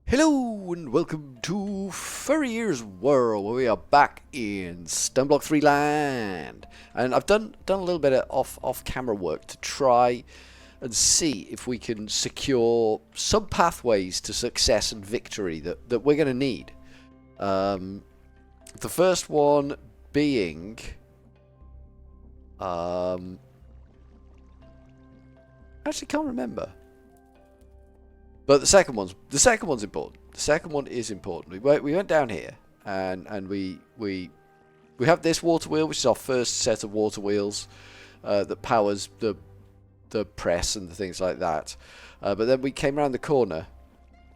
Hello and welcome to Furryearsworld, where we are back in Stoneblock 3 land. And I've done a little bit of off-camera work to try and see if we can secure some pathways to success and victory that we're going to need. The first one being... I actually can't remember. But the second one's important. The second one is important. We went down here and we have this water wheel, which is our first set of water wheels that powers the press and the things like that. But then we came around the corner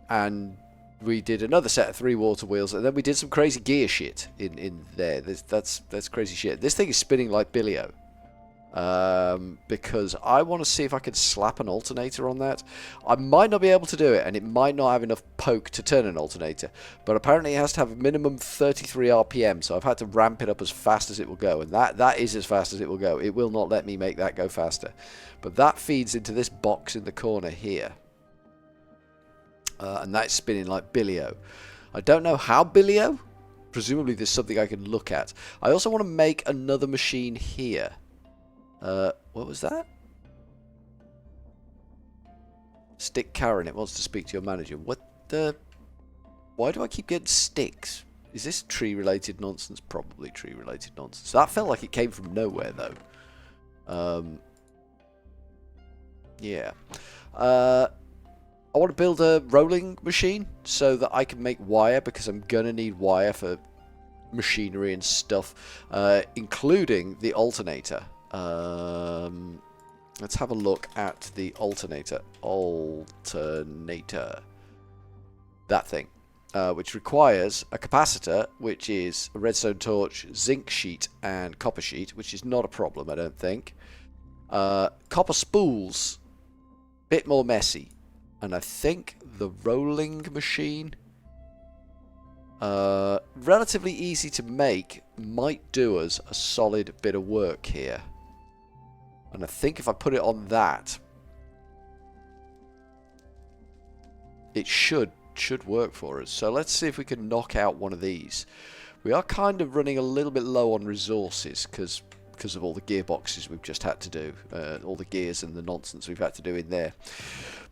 and we did another set of 3 water wheels, and then we did some crazy gear shit in there. That's crazy shit. This thing is spinning like Billy-O. Because I want to see if I can slap an alternator on that. I might not be able to do it, and it might not have enough poke to turn an alternator, but apparently it has to have a minimum 33 RPM, so I've had to ramp it up as fast as it will go, and that is as fast as it will go. It will not let me make that go faster. But that feeds into this box in the corner here, and that's spinning like Billy-O. I don't know how Billy-O. Presumably there's something I can look at. I also want to make another machine here. What was that? Stick Karen, it wants to speak to your manager. What the... Why do I keep getting sticks? Is this tree-related nonsense? Probably tree-related nonsense. That felt like it came from nowhere, though. Yeah. I want to build a rolling machine so that I can make wire, because I'm going to need wire for machinery and stuff, including the alternator. Let's have a look at the alternator. That thing. Which requires a capacitor, which is a redstone torch, zinc sheet, and copper sheet, which is not a problem, I don't think. Copper spools. Bit more messy. And I think the rolling machine, relatively easy to make, might do us a solid bit of work here. And I think if I put it on that, it should work for us. So let's see if we can knock out one of these. We are kind of running a little bit low on resources because of all the gearboxes we've just had to do, all the gears and the nonsense we've had to do in there.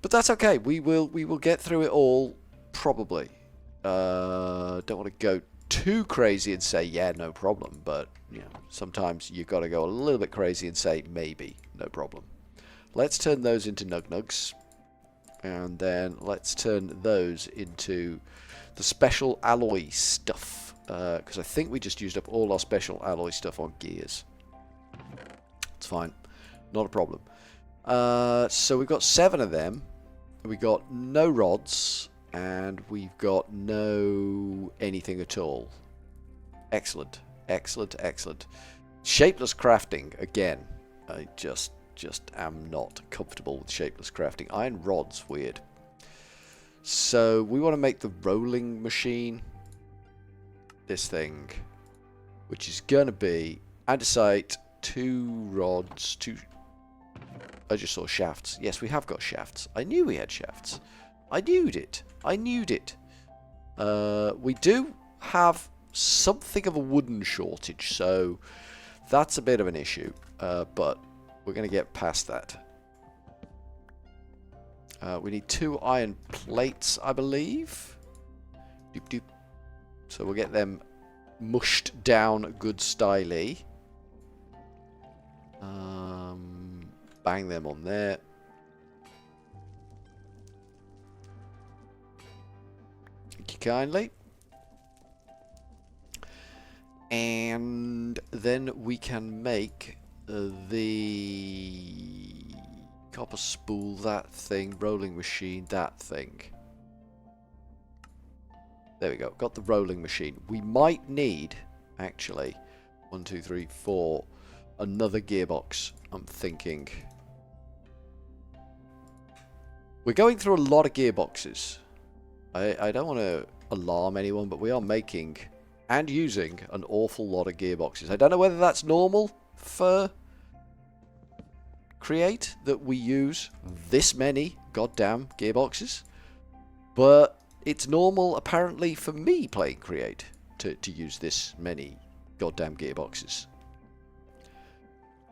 But that's okay. We will get through it all probably. Don't want to go too crazy and say yeah, no problem, but you know, sometimes you got to go a little bit crazy and say maybe, no problem. Let's turn those into nug-nugs, and then let's turn those into the special alloy stuff, because I think we just used up all our special alloy stuff on gears. It's fine, not a problem. So we've got 7 of them. We got no rods. And we've got no anything at all. Excellent. Excellent, excellent. Shapeless crafting, again. I just am not comfortable with shapeless crafting. Iron rods, weird. So we want to make the rolling machine. This thing. Which is going to be andesite, 2 rods, 2... I just saw shafts. Yes, we have got shafts. I knew we had shafts. I knew it. We do have something of a wooden shortage, so that's a bit of an issue, but we're going to get past that. We need 2 iron plates, I believe. Doop doop. So we'll get them mushed down good styly. Bang them on there. Kindly. And then we can make the copper spool, that thing, rolling machine, that thing. There we go, got the rolling machine. We might need, actually, 1, 2, 3, 4, another gearbox, I'm thinking. We're going through a lot of gearboxes. I don't want to alarm anyone, but we are making and using an awful lot of gearboxes. I don't know whether that's normal for Create, that we use this many goddamn gearboxes, but it's normal, apparently, for me playing Create to use this many goddamn gearboxes.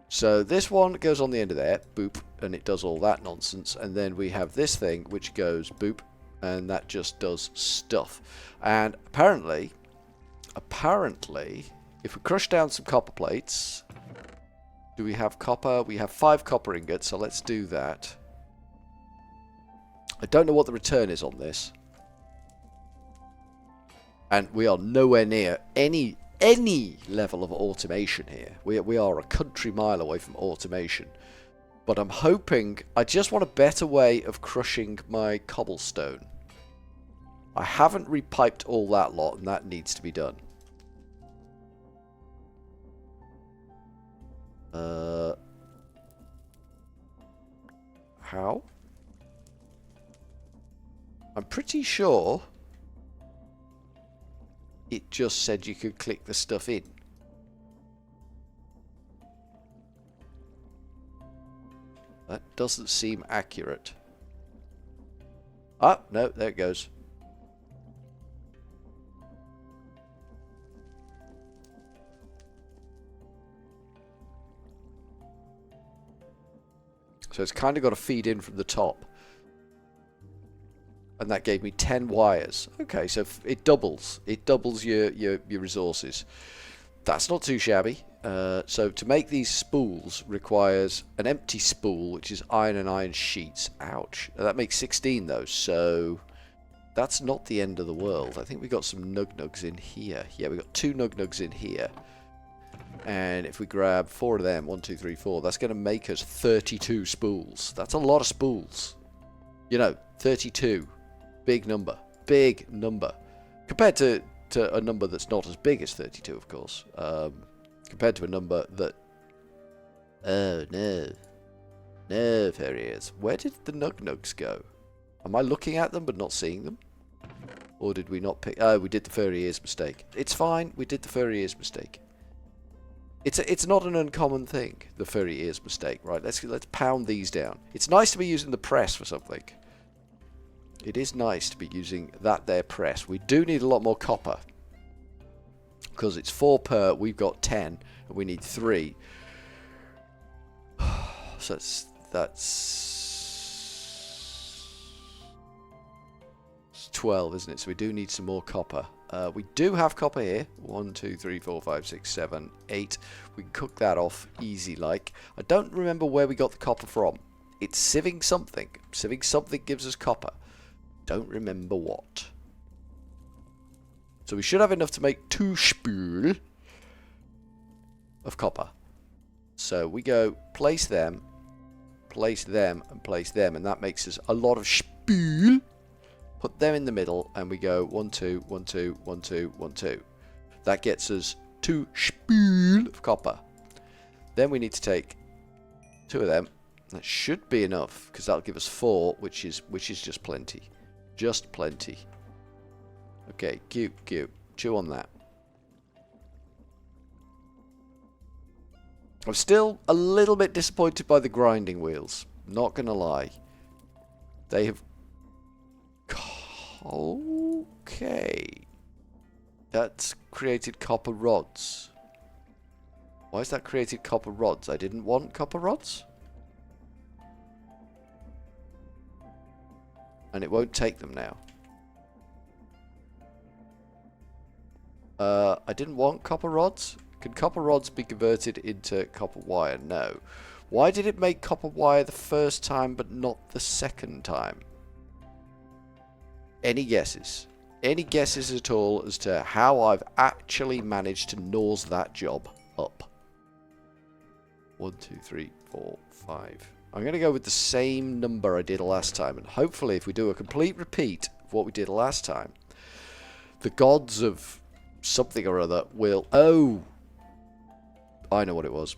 So this one goes on the end of there, boop, and it does all that nonsense. And then we have this thing which goes boop, and that just does stuff. And apparently, if we crush down some copper plates, do we have copper? We have 5 copper ingots, so let's do that. I don't know what the return is on this. And we are nowhere near any level of automation here. We are a country mile away from automation. But I'm hoping... I just want a better way of crushing my cobblestone. I haven't repiped all that lot, and that needs to be done. How? I'm pretty sure it just said you could click the stuff in. That doesn't seem accurate. Ah, no, there it goes. So it's kind of got to feed in from the top. And that gave me 10 wires. Okay, so it doubles. It doubles your resources. That's not too shabby. So to make these spools requires an empty spool, which is iron and iron sheets. Ouch. That makes 16 though, so that's not the end of the world. I think we got some nug-nugs in here. Yeah, we got 2 nug-nugs in here. And if we grab 4 of them, 1, 2, 3, 4, that's going to make us 32 spools. That's a lot of spools. You know, 32. Big number. Big number. Compared to a number that's not as big as 32, of course. Compared to a number that... Oh, no. No, Furriers. Where did the nug-nugs go? Am I looking at them but not seeing them? Or did we not pick... Oh, we did the Furryears mistake. It's fine. We did the Furryears mistake. It's not an uncommon thing, the Furryears mistake, right? Let's pound these down. It's nice to be using the press for something. It is nice to be using that there press. We do need a lot more copper. Because it's 4 per, we've got 10, and we need 3. So that's 12, isn't it? So we do need some more copper. We do have copper here. 1, 2, 3, 4, 5, 6, 7, 8. We can cook that off easy like. I don't remember where we got the copper from. It's sieving something. Sieving something gives us copper. Don't remember what. So we should have enough to make 2 spool of copper. So we go place them, and place them, and that makes us a lot of spool. Put them in the middle, and we go 1, 2, 1, 2, 1, 2, 1, 2. That gets us 2 spool of copper. Then we need to take 2 of them. That should be enough, because that'll give us 4, which is just plenty. Just plenty. Okay, cute. Chew on that. I'm still a little bit disappointed by the grinding wheels. Not gonna lie. They have... Okay. That's created copper rods. Why is that created copper rods? I didn't want copper rods. And it won't take them now. I didn't want copper rods. Can copper rods be converted into copper wire? No. Why did it make copper wire the first time but not the second time? Any guesses? Any guesses at all as to how I've actually managed to nose that job up? 1, 2, 3, 4, 5. I'm going to go with the same number I did last time. And hopefully if we do a complete repeat of what we did last time, the gods of something or other will... Oh! I know what it was.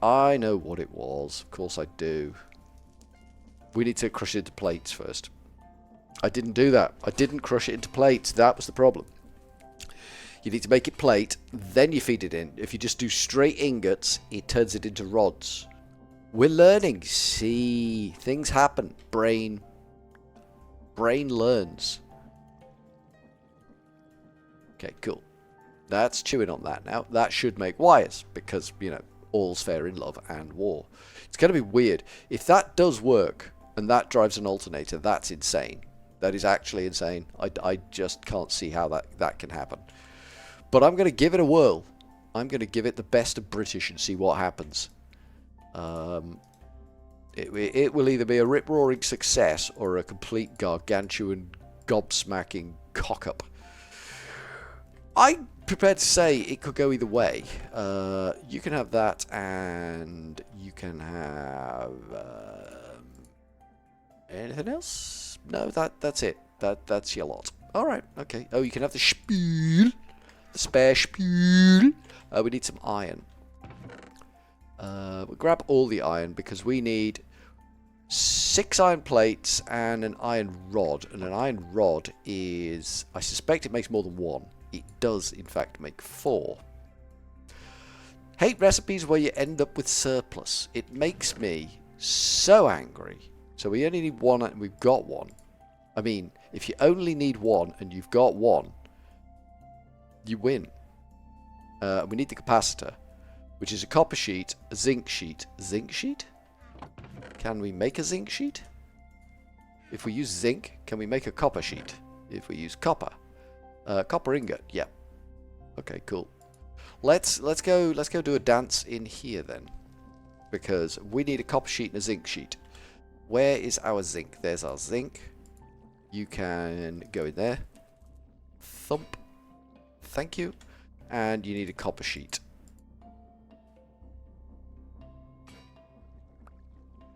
I know what it was. Of course I do. We need to crush it into plates first. I didn't do that. I didn't crush it into plates. That was the problem. You need to make it plate, then you feed it in. If you just do straight ingots, it turns it into rods. We're learning. See, things happen. Brain learns. Okay, cool. That's chewing on that now. That should make wires because, you know, all's fair in love and war. It's going to be weird. If that does work and that drives an alternator, that's insane. That is actually insane. I just can't see how that can happen. But I'm going to give it a whirl. I'm going to give it the best of British and see what happens. It will either be a rip-roaring success or a complete gargantuan, gobsmacking cock-up. I'm prepared to say it could go either way. You can have that, and you can have anything else? No, that's it. That's your lot. All right, okay. Oh, you can have the spiel, the spare spiel. We need some iron. We'll grab all the iron because we need 6 iron plates and an iron rod. And an iron rod is, I suspect it makes more than 1. It does, in fact, make 4. Hate recipes where you end up with surplus. It makes me so angry. So we only need 1 and we've got 1. I mean, if you only need 1 and you've got 1, you win. We need the capacitor, which is a copper sheet, a zinc sheet. Zinc sheet? Can we make a zinc sheet? If we use zinc, can we make a copper sheet? If we use copper. Copper ingot, yeah. Okay, cool. Let's go do a dance in here then. Because we need a copper sheet and a zinc sheet. Where is our zinc? There's our zinc. You can go in there. Thump. Thank you. And you need a copper sheet.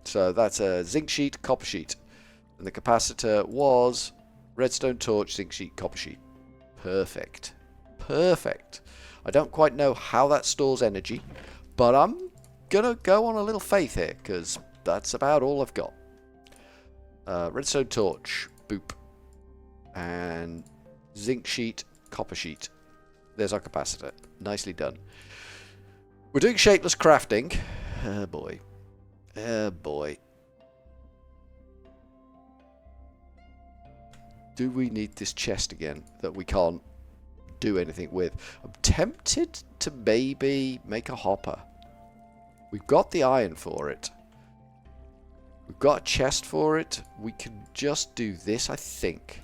So that's a zinc sheet, copper sheet. And the capacitor was redstone torch, zinc sheet, copper sheet. Perfect. Perfect. I don't quite know how that stores energy, but I'm going to go on a little faith here, because that's about all I've got. Redstone torch, boop. And zinc sheet, copper sheet. There's our capacitor. Nicely done. We're doing shapeless crafting. Oh boy. Oh boy. Do we need this chest again that we can't do anything with? I'm tempted to maybe make a hopper. We've got the iron for it. We've got a chest for it. We can just do this, I think.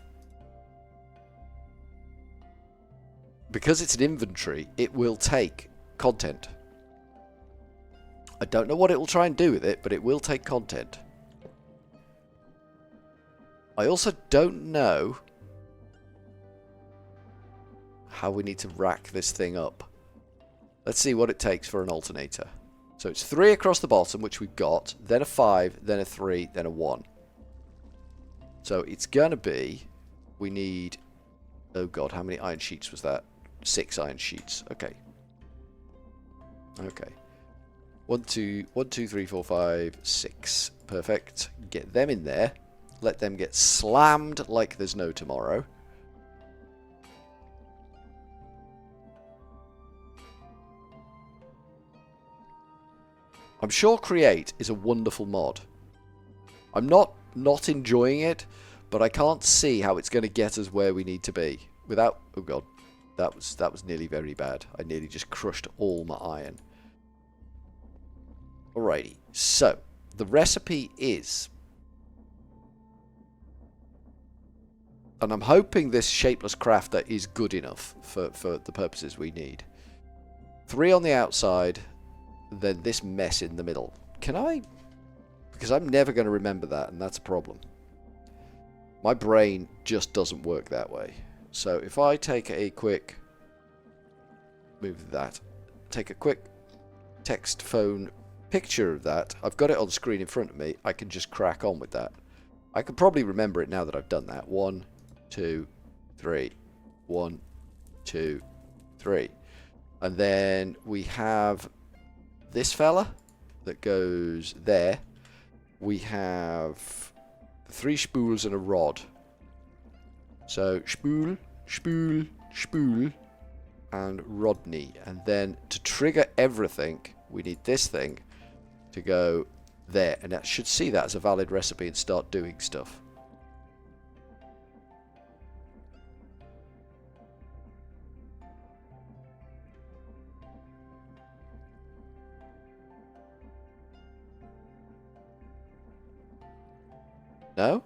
Because it's an inventory, it will take content. I don't know what it will try and do with it, but it will take content. I also don't know how we need to rack this thing up. Let's see what it takes for an alternator. So it's 3 across the bottom, which we've got, then a 5, then a 3, then a 1. So it's going to be, we need, oh god, how many iron sheets was that? 6 iron sheets. Okay. Okay. 1, 2, 3, 4, 5, 6. Perfect. Get them in there. Let them get slammed like there's no tomorrow. I'm sure Create is a wonderful mod. I'm not enjoying it, but I can't see how it's going to get us where we need to be without... Oh god, that was nearly very bad. I nearly just crushed all my iron. Alrighty, so the recipe is... And I'm hoping this shapeless crafter is good enough for the purposes we need. 3 on the outside, then this mess in the middle. Can I? Because I'm never going to remember that, and that's a problem. My brain just doesn't work that way. So if I take a quick... Move that. Take a quick text phone picture of that. I've got it on the screen in front of me. I can just crack on with that. I can probably remember it now that I've done that. 1, 2, 3. 1, 2, 3. And then we have this fella that goes there. We have 3 spools and a rod. So spool, spool, spool, and Rodney. And then to trigger everything, we need this thing to go there. And that should see that as a valid recipe and start doing stuff. No?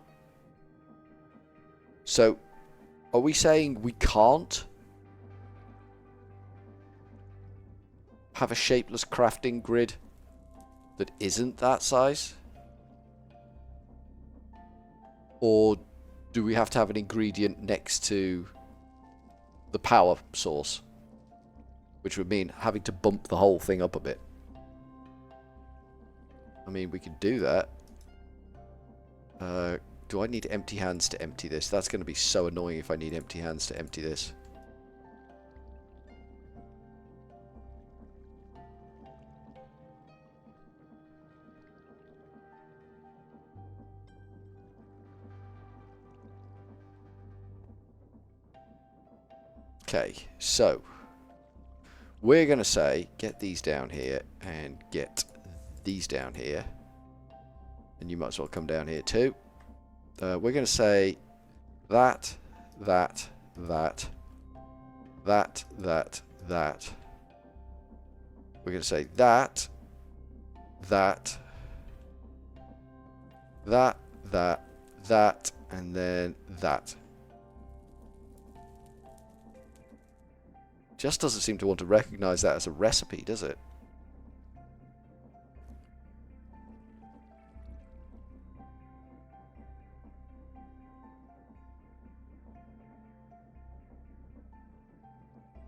So, are we saying we can't have a shapeless crafting grid that isn't that size? Or do we have to have an ingredient next to the power source? Which would mean having to bump the whole thing up a bit. I mean, we could do that. Do I need empty hands to empty this? That's going to be so annoying if I need empty hands to empty this. Okay, so we're going to say get these down here and get these down here. And you might as well come down here too. We're going to say that. We're going to say that, and then that. Just doesn't seem to want to recognize that as a recipe, does it?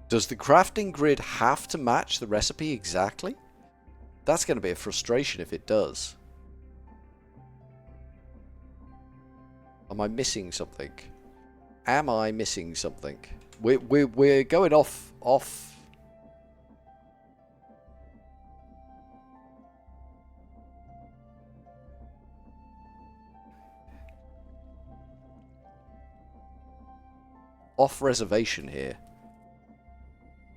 Does the crafting grid have to match the recipe exactly? That's going to be a frustration if it does. Am I missing something? Am I missing something? We're going off. Off reservation here.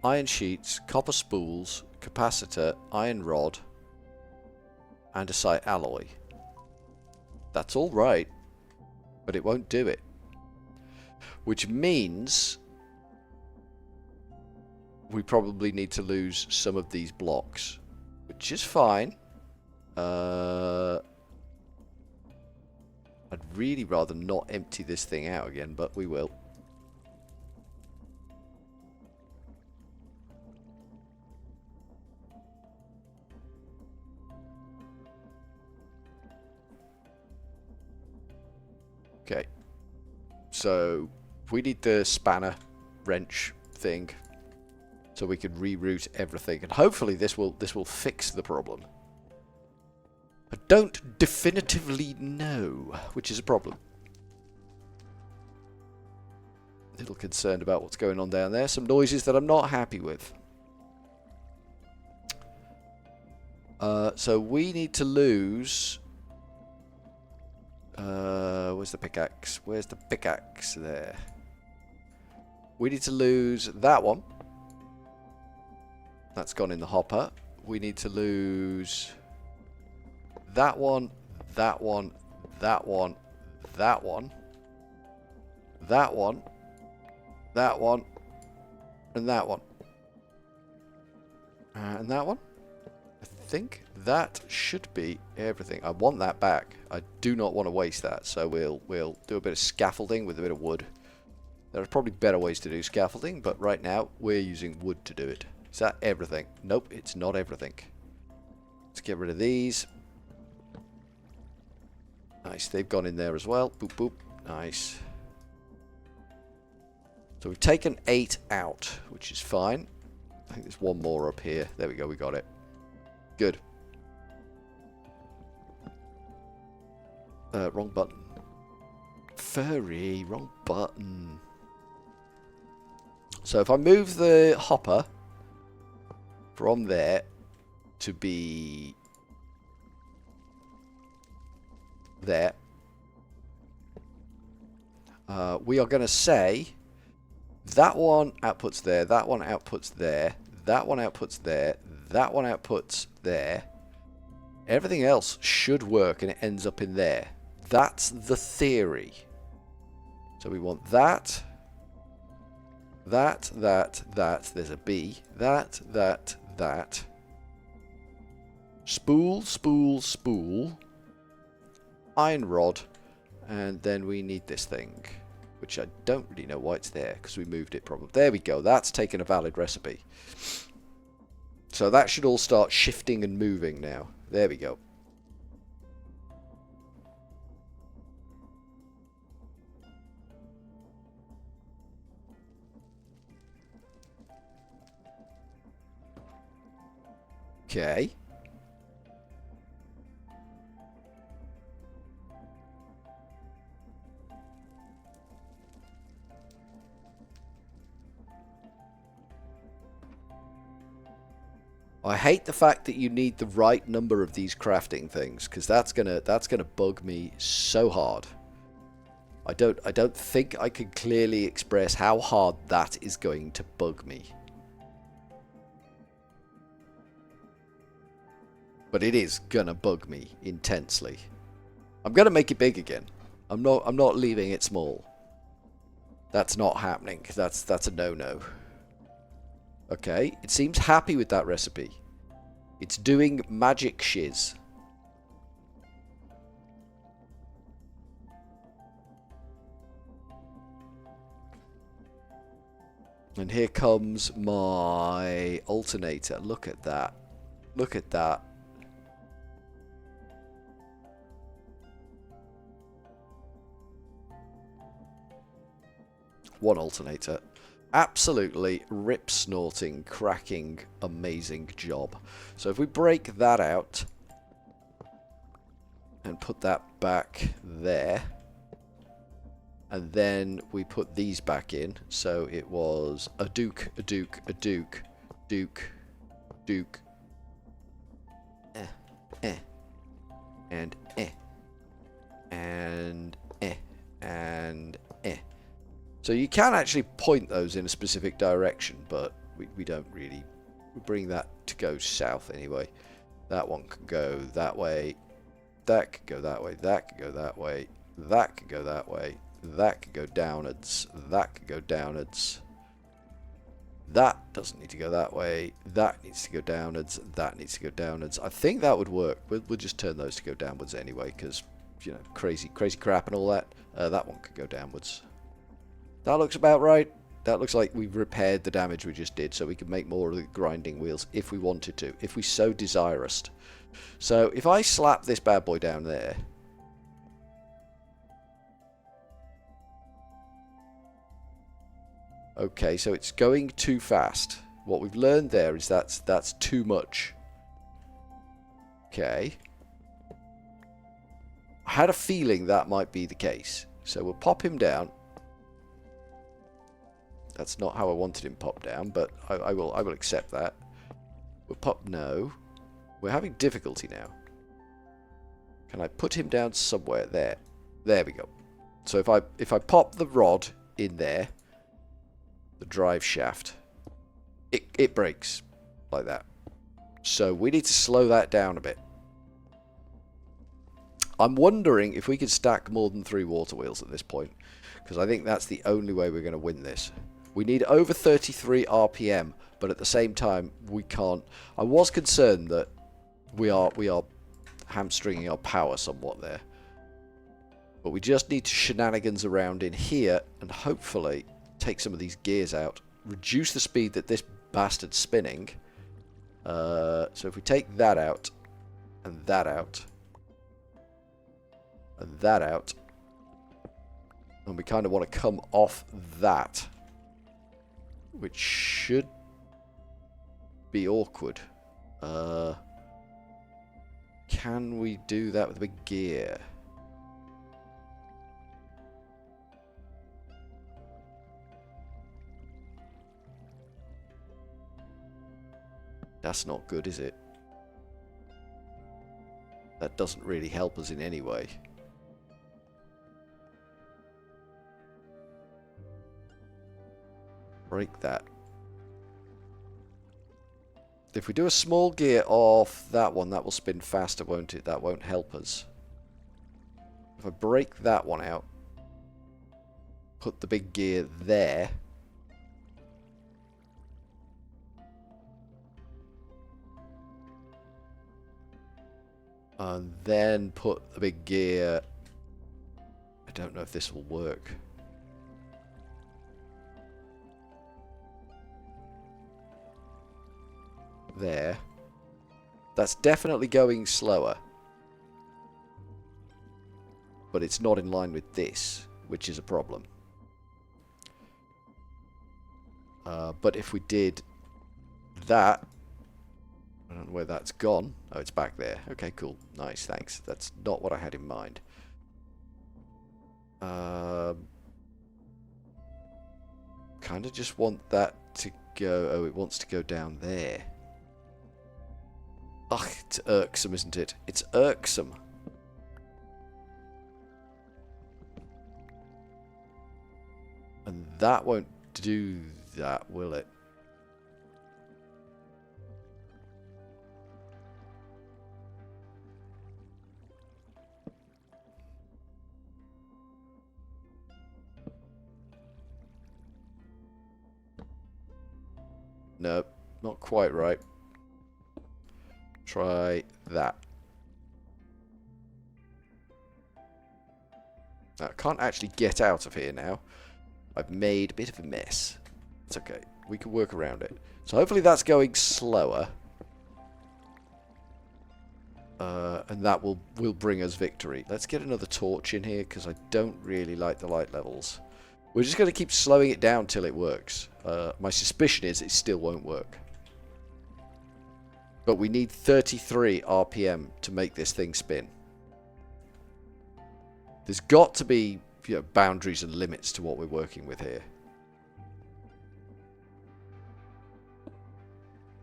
Iron sheets, copper spools, capacitor, iron rod, andesite alloy. That's all right, but it won't do it. Which means we probably need to lose some of these blocks, which is fine. I'd really rather not empty this thing out again, but we will. Okay, so we need the spanner wrench thing so we can reroute everything, and hopefully this will fix the problem. I don't definitively know, which is a problem. A little concerned about what's going on down there. Some noises that I'm not happy with. So we need to lose. Where's the pickaxe? Where's the pickaxe? There. We need to lose that one. That's gone in the hopper. We need to lose that one, that one, that one, that one, that one, that one, and that one. And that one. I think that should be everything. I want that back. I do not want to waste that, so we'll do a bit of scaffolding with a bit of wood. There are probably better ways to do scaffolding, but right now we're using wood to do it. Is that everything? Nope, it's not everything. Let's get rid of these. Nice, they've gone in there as well. Boop, boop. Nice. So we've taken 8 out, which is fine. I think there's one more up here. There we go, we got it. Good. Wrong button. Furry, wrong button. So if I move the hopper from there to be there, we are going to say that one outputs there, that one outputs there, that one outputs there, that one outputs there. Everything else should work and it ends up in there. That's the theory. So we want that, that, there's a B, that, spool, spool, spool, iron rod, And then we need this thing, which I don't really know why it's there, because we moved it probably. There we go. That's taken a valid recipe. So that should all start shifting and moving now. There we go. Okay. I hate the fact that you need the right number of these crafting things, because that's gonna bug me so hard. I don't think I can clearly express how hard that is going to bug me. But it is gonna bug me intensely. I'm gonna make it big again. I'm not leaving it small. That's not happening. That's a no-no. Okay, it seems happy with that recipe. It's doing magic shiz. And here comes my alternator. Look at that. Look at that. One alternator. Absolutely rip-snorting, cracking, amazing job. So if we break that out and put that back there, and then we put these back in, so it was a duke, a duke, a duke, duke, duke, and and So you can actually point those in a specific direction, but we don't really. We bring that to go south anyway. That one can go that way. That can go that way. That can go that way. That can go that way. That can go downwards. That can go downwards. That doesn't need to go that way. That needs to go downwards. That needs to go downwards. I think that would work. We'll just turn those to go downwards anyway, because, you know, crazy crap and all that. That one can go downwards. That looks about right. That looks like we've repaired the damage we just did, so we can make more of the grinding wheels if we wanted to, if we so desirous. So if I slap this bad boy down there, okay, so it's going too fast. What we've learned there is that's too much. Okay. I had a feeling that might be the case. So we'll pop him down. That's not how I wanted him popped down, but I will accept that. We'll pop. No. We're having difficulty now. Can I put him down somewhere? There. There we go. So if I pop the rod in there, the drive shaft, it breaks like that. So we need to slow that down a bit. I'm wondering if we can stack more than 3 water wheels at this point, because I think that's the only way we're going to win this. We need over 33 RPM, but at the same time we can't. I was concerned that we are hamstringing our power somewhat there, but we just need to shenanigans around in here and hopefully take some of these gears out, reduce the speed that this bastard's spinning. So if we take that out and that out and that out, and we kind of want to come off that, which should be awkward. Can we do that with a big gear? That's not good, is it? That doesn't really help us in any way. Break that. If we do a small gear off that one, that will spin faster, won't it? That won't help us. If I break that one out, put the big gear there, and then put the big gear don't know if this will work. There. That's definitely going slower. But it's not in line with this, which is a problem. But if we did that, I don't know where that's gone. Oh, it's back there. Okay, cool. Nice, thanks. That's not what I had in mind. Kind of just want that to go... Oh, it wants to go down there. Ugh, it's irksome, isn't it? It's irksome. And that won't do that, will it? Nope, not quite right. Try that. I can't actually get out of here now. I've made a bit of a mess. It's okay. We can work around it. So hopefully that's going slower. And that will bring us victory. Let's get another torch in here because I don't really like the light levels. We're just going to keep slowing it down till it works. My suspicion is it still won't work. But we need 33 RPM to make this thing spin. There's got to be, you know, boundaries and limits to what we're working with here.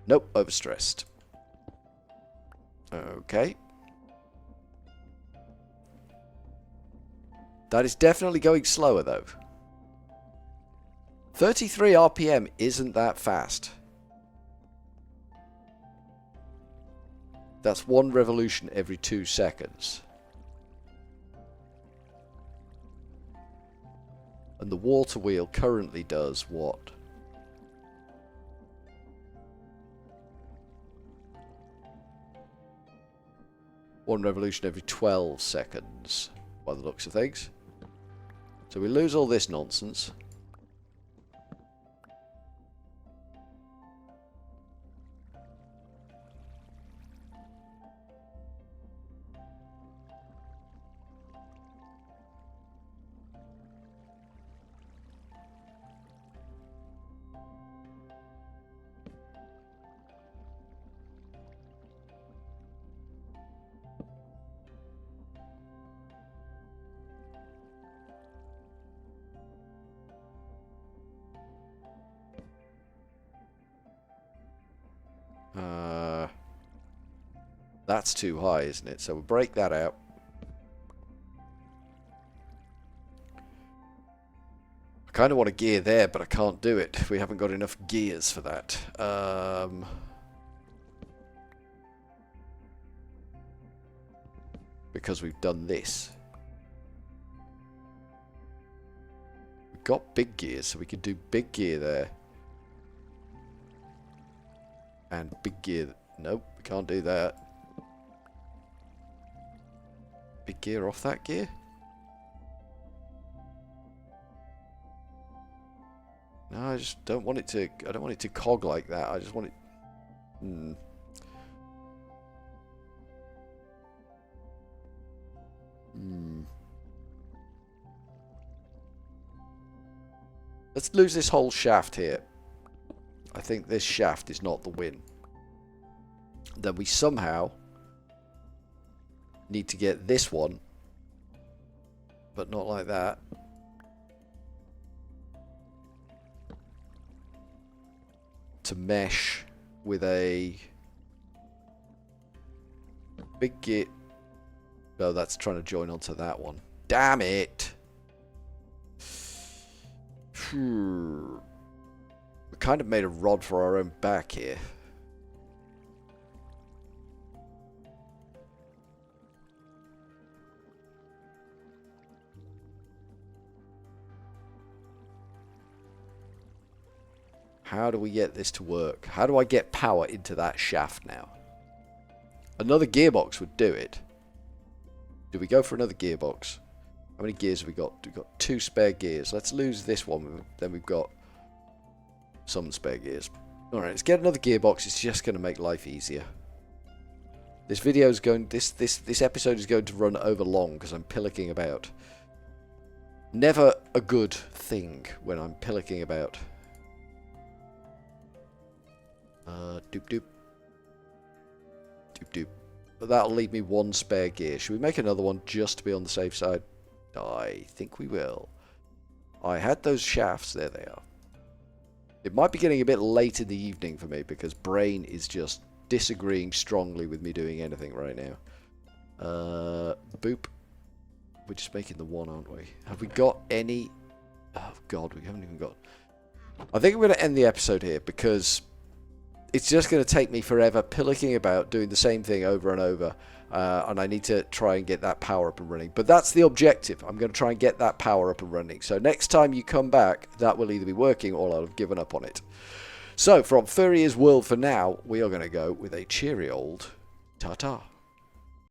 Nope, overstressed. Okay. That is definitely going slower though. 33 RPM isn't that fast. That's one revolution every 2 seconds. And the water wheel currently does what? One revolution every 12 seconds, by the looks of things. So we lose all this nonsense. That's too high, isn't it? So we'll break that out. I kind of want a gear there, but I can't do it. We haven't got enough gears for that. Because we've done this. We've got big gears, so we could do big gear there. And big gear... Nope, we can't do that. Big gear off that gear? No, I just don't want it to... I don't want it to cog like that. I just want it... Let's lose this whole shaft here. I think this shaft is not the win. Then we somehow need to get this one, but not like that. To mesh with a big gear. No, that's trying to join onto that one. Damn it! We kind of made a rod for our own back here. How do we get this to work? How do I get power into that shaft now? Another gearbox would do it. Do we go for another gearbox? How many gears have we got? We've got 2 spare gears. Let's lose this one. Then we've got some spare gears. Alright, let's get another gearbox. It's just going to make life easier. This video is going... This episode is going to run over long because I'm pillicking about. Never a good thing when I'm pillicking about. Doop doop. Doop doop. But that'll leave me 1 spare gear. Should we make another one just to be on the safe side? I think we will. I had those shafts. There they are. It might be getting a bit late in the evening for me because brain is just disagreeing strongly with me doing anything right now. Boop. We're just making the 1, aren't we? Have we got any... Oh, God, we haven't even got... I think I'm going to end the episode here because it's just going to take me forever pillicking about, doing the same thing over and over. And I need to try and get that power up and running. But that's the objective. I'm going to try and get that power up and running. So next time you come back, that will either be working or I'll have given up on it. So from Furryearsworld for now, we are going to go with a cheery old ta-ta.